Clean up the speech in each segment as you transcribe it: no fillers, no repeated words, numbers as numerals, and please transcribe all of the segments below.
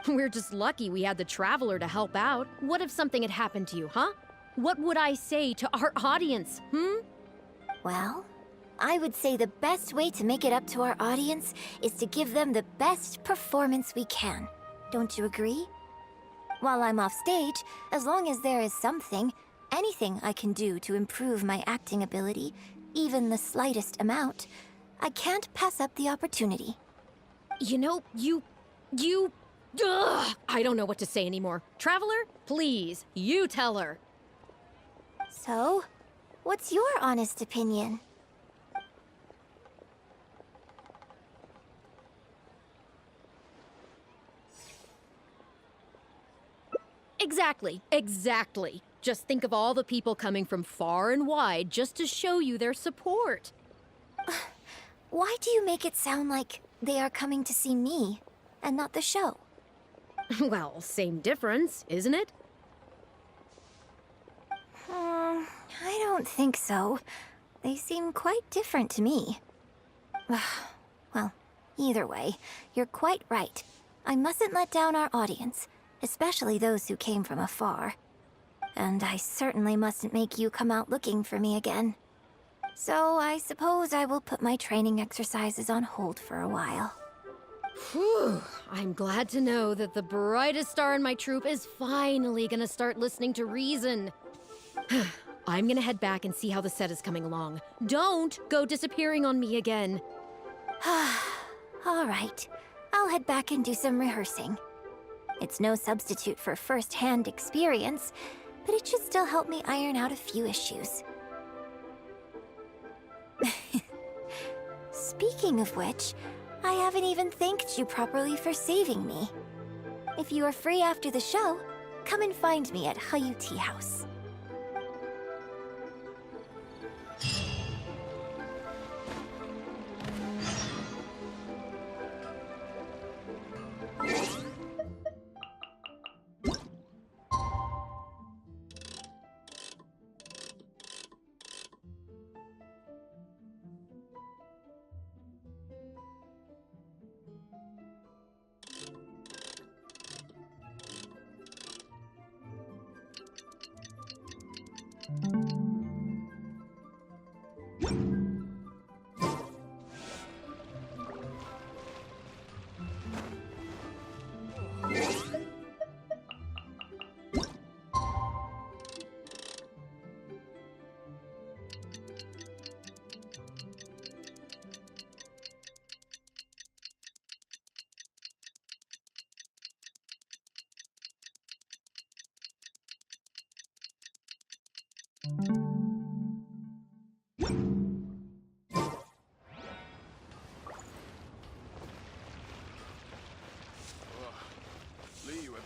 We're just lucky we had the Traveler to help out. What if something had happened to you, huh? What would I say to our audience, Well, I would say the best way to make it up to our audience is to give them the best performance we can. Don't you agree? While I'm off stage, as long as there is something, anything I can do to improve my acting ability, even the slightest amount, I can't pass up the opportunity. You know, Ugh! I don't know what to say anymore. Traveler, please, you tell her. So, what's your honest opinion? Exactly. Just think of all the people coming from far and wide just to show you their support. Why do you make it sound like they are coming to see me, and not the show? Well, same difference, isn't it? I don't think so. They seem quite different to me. Well, either way, you're quite right. I mustn't let down our audience, especially those who came from afar. And I certainly mustn't make you come out looking for me again. So I suppose I will put my training exercises on hold for a while. Whew, I'm glad to know that the brightest star in my troupe is finally gonna start listening to reason. I'm gonna head back and see how the set is coming along. Don't go disappearing on me again. All right, I'll head back and do some rehearsing. It's no substitute for first-hand experience, but it should still help me iron out a few issues. Speaking of which, I haven't even thanked you properly for saving me. If you are free after the show, come and find me at Hayu Tea House.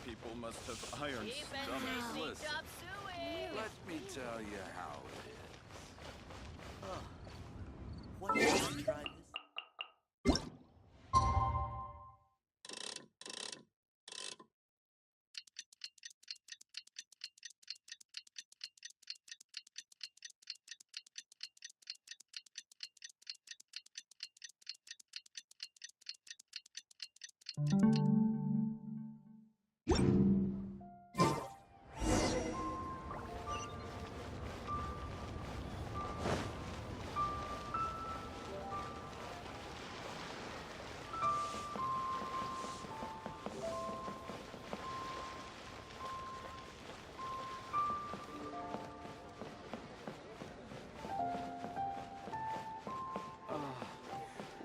People must have iron stomachs. Let me tell you how it is. What if I try this?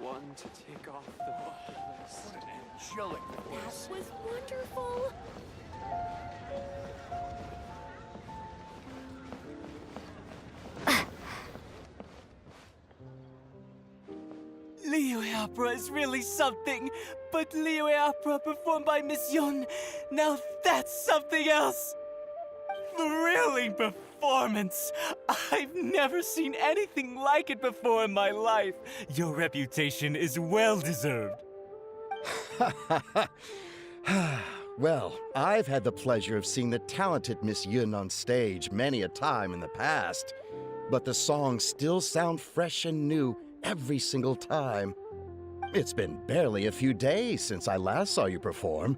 One to take off the buttons. What an angelic voice. That was wonderful. Liyue opera is really something, but Liyue opera performed by Miss Yun, now that's something else. Thrilling performance. I've never seen anything like it before in my life. Your reputation is well deserved. Well, I've had the pleasure of seeing the talented Miss Yun on stage many a time in the past, but the songs still sound fresh and new every single time. It's been barely a few days since I last saw you perform,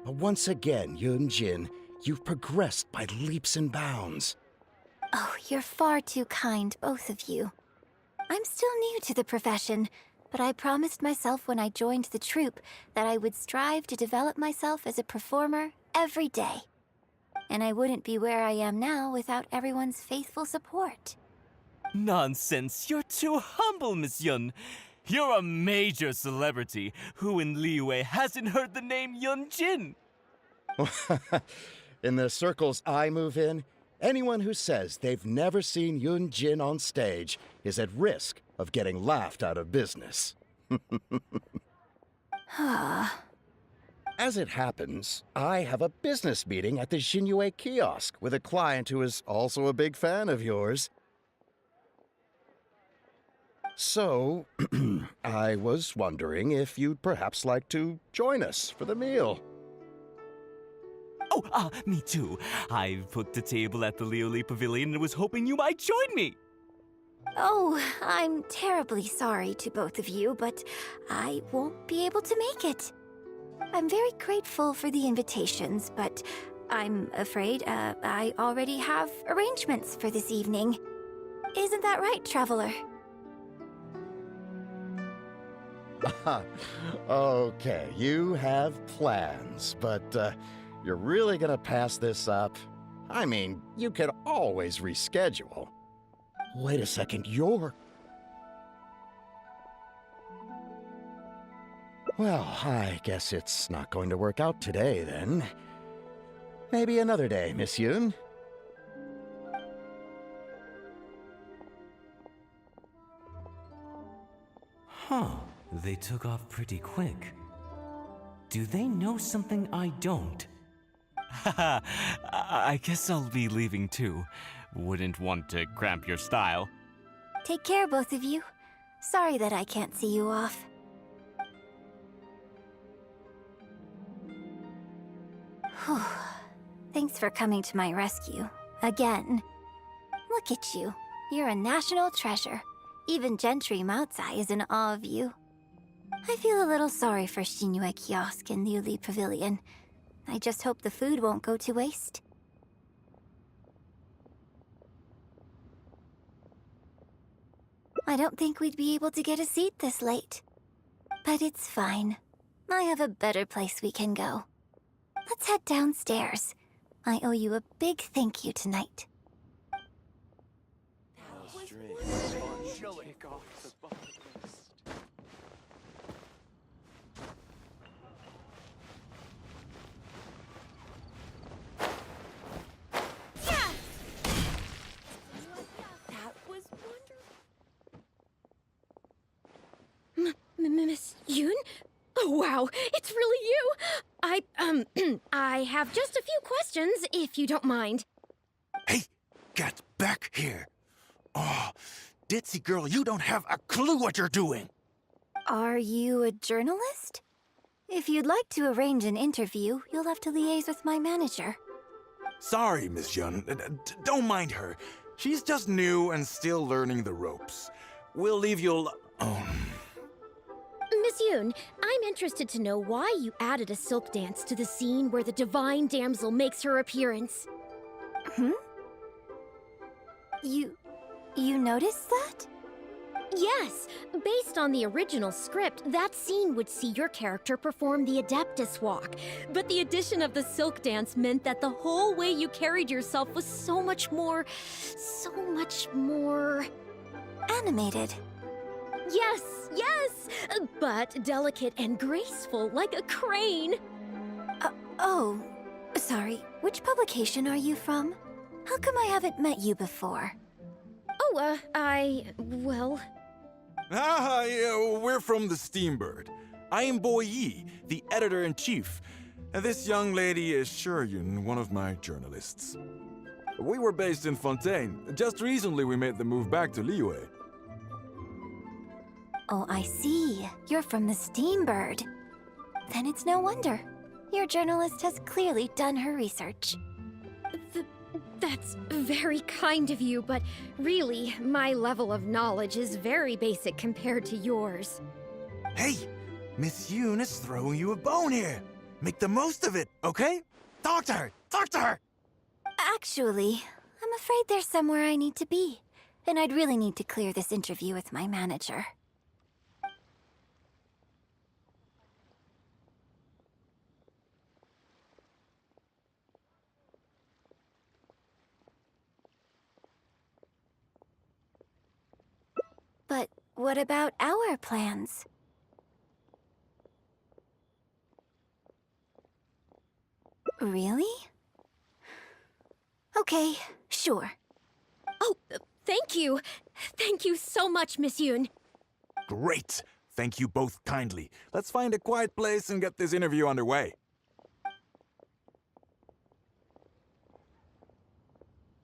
Once again, Yun-jin, you've progressed by leaps and bounds. Oh, you're far too kind, both of you. I'm still new to the profession, but I promised myself when I joined the troupe that I would strive to develop myself as a performer every day. And I wouldn't be where I am now without everyone's faithful support. Nonsense, you're too humble, Miss Yun. You're a major celebrity. Who in Liyue hasn't heard the name Yun-jin? In the circles I move in, anyone who says they've never seen Yun-jin on stage is at risk of getting laughed out of business. As it happens, I have a business meeting at the Xinyu kiosk with a client who is also a big fan of yours. So, I was wondering if you'd perhaps like to join us for the meal. Oh, me too. I've booked a table at the Lioli Pavilion and was hoping you might join me. Oh, I'm terribly sorry to both of you, but I won't be able to make it. I'm very grateful for the invitations, but I'm afraid I already have arrangements for this evening. Isn't that right, Traveler? Okay, you have plans, but you're really gonna pass this up? I mean, you could always reschedule. Wait a second, you're... Well, I guess it's not going to work out today, then. Maybe another day, Miss Yun. Huh. They took off pretty quick. Do they know something I don't? Haha, I guess I'll be leaving too. Wouldn't want to cramp your style. Take care, both of you. Sorry that I can't see you off. Whew. Thanks for coming to my rescue. Again. Look at you. You're a national treasure. Even Gentry Moutsai is in awe of you. I feel a little sorry for Xinyu Kiosk and Liuli Pavilion. I just hope the food won't go to waste. I don't think we'd be able to get a seat this late. But it's fine. I have a better place we can go. Let's head downstairs. I owe you a big thank you tonight. Take off the bucket list. That was wonderful. Miss Yun? Oh, wow, it's really you! I have just a few questions, if you don't mind. Hey, get back here. Oh, ditzy girl, you don't have a clue what you're doing. Are you a journalist? If you'd like to arrange an interview, you'll have to liaise with my manager. Sorry, Miss Yun. Don't mind her. She's just new and still learning the ropes. We'll leave you Miss Yun, I'm interested to know why you added a silk dance to the scene where the divine damsel makes her appearance. You noticed that? Yes, based on the original script, that scene would see your character perform the Adeptus Walk. But the addition of the silk dance meant that the whole way you carried yourself was so much more... Animated. Yes, but delicate and graceful, like a crane. Oh, sorry. Which publication are you from? How come I haven't met you before? Oh, well... yeah, we're from the Steambird. I am Boy Yi, the editor-in-chief. And this young lady is Shuryun, one of my journalists. We were based in Fontaine. Just recently we made the move back to Liyue. Oh, I see. You're from the Steambird. Then it's no wonder. Your journalist has clearly done her research. That's very kind of you, but really, my level of knowledge is very basic compared to yours. Hey, Miss Yun is throwing you a bone here. Make the most of it, okay? Talk to her! Talk to her! Actually, I'm afraid there's somewhere I need to be. And I'd really need to clear this interview with my manager. But what about our plans? Really? Okay, sure. Oh, thank you. Thank you so much, Miss Yoon. Great! Thank you both kindly. Let's find a quiet place and get this interview underway.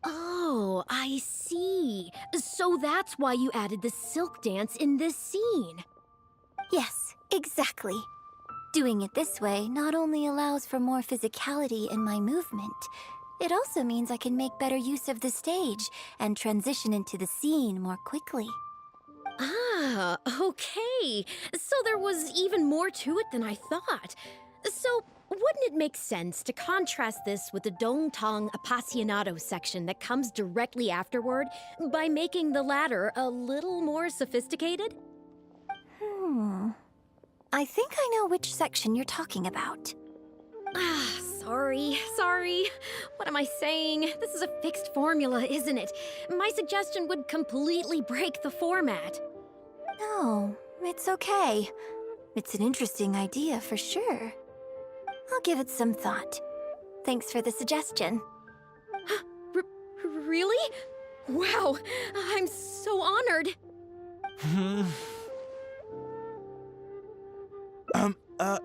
Oh, I see. So that's why you added the silk dance in this scene. Yes, exactly. Doing it this way not only allows for more physicality in my movement, it also means I can make better use of the stage and transition into the scene more quickly. Ah, okay. So there was even more to it than I thought. So, wouldn't it make sense to contrast this with the Dongtong Appassionado section that comes directly afterward by making the latter a little more sophisticated? I think I know which section you're talking about. Ah, sorry. What am I saying? This is a fixed formula, isn't it? My suggestion would completely break the format. No, it's okay. It's an interesting idea for sure. I'll give it some thought. Thanks for the suggestion. Really? Wow, I'm so honored.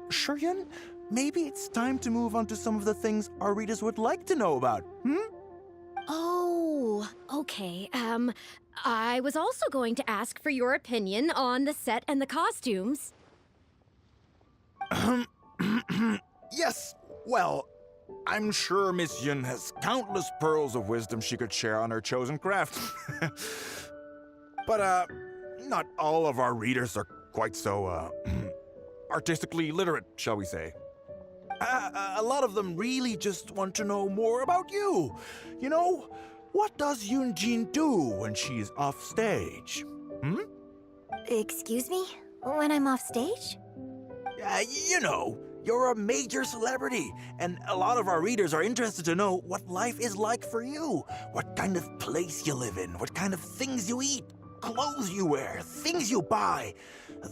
Shuryun, maybe it's time to move on to some of the things our readers would like to know about, Oh, okay. I was also going to ask for your opinion on the set and the costumes. Yes, well, I'm sure Miss Yun has countless pearls of wisdom she could share on her chosen craft. But, not all of our readers are quite so, artistically literate, shall we say. A lot of them really just want to know more about you. You know, what does Yoonjin do when she's off stage? Excuse me? When I'm off stage? You know, you're a major celebrity, and a lot of our readers are interested to know what life is like for you. What kind of place you live in, what kind of things you eat, clothes you wear, things you buy.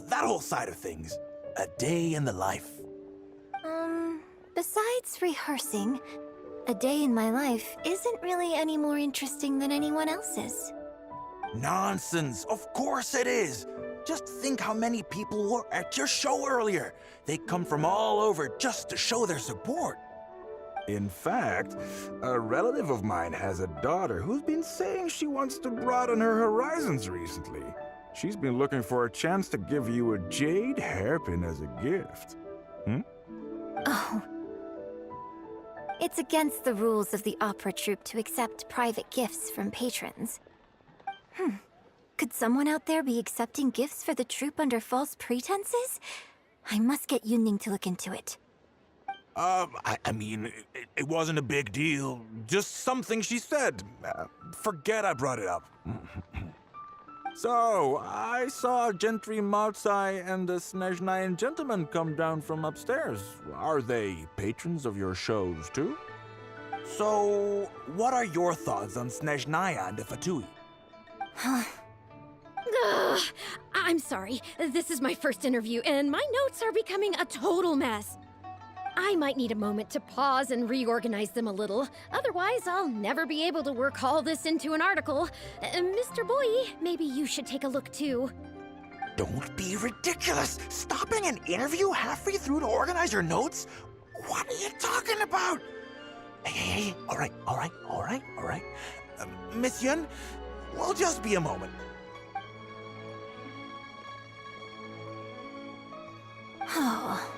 That whole side of things. A day in the life. Besides rehearsing, a day in my life isn't really any more interesting than anyone else's. Nonsense, of course it is. Just think how many people were at your show earlier. They come from all over just to show their support. In fact, a relative of mine has a daughter who's been saying she wants to broaden her horizons recently. She's been looking for a chance to give you a jade hairpin as a gift. Oh. It's against the rules of the opera troupe to accept private gifts from patrons. Could someone out there be accepting gifts for the troupe under false pretenses? I must get Yunning to look into it. I mean, it wasn't a big deal. Just something she said. Forget I brought it up. So, I saw Gentry Maotsai and the Snezhnayan gentleman come down from upstairs. Are they patrons of your shows, too? So, what are your thoughts on Snezhnaya and the Fatui? Ugh, I'm sorry. This is my first interview, and my notes are becoming a total mess. I might need a moment to pause and reorganize them a little. Otherwise, I'll never be able to work all this into an article. Mr. Boyi, maybe you should take a look too. Don't be ridiculous! Stopping an interview halfway through to organize your notes? What are you talking about? Hey, all right. Miss Yun, we'll just be a moment. Oh.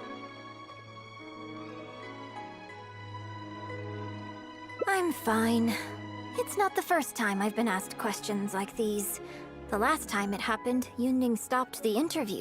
I'm fine. It's not the first time I've been asked questions like these. The last time it happened, Yunning stopped the interview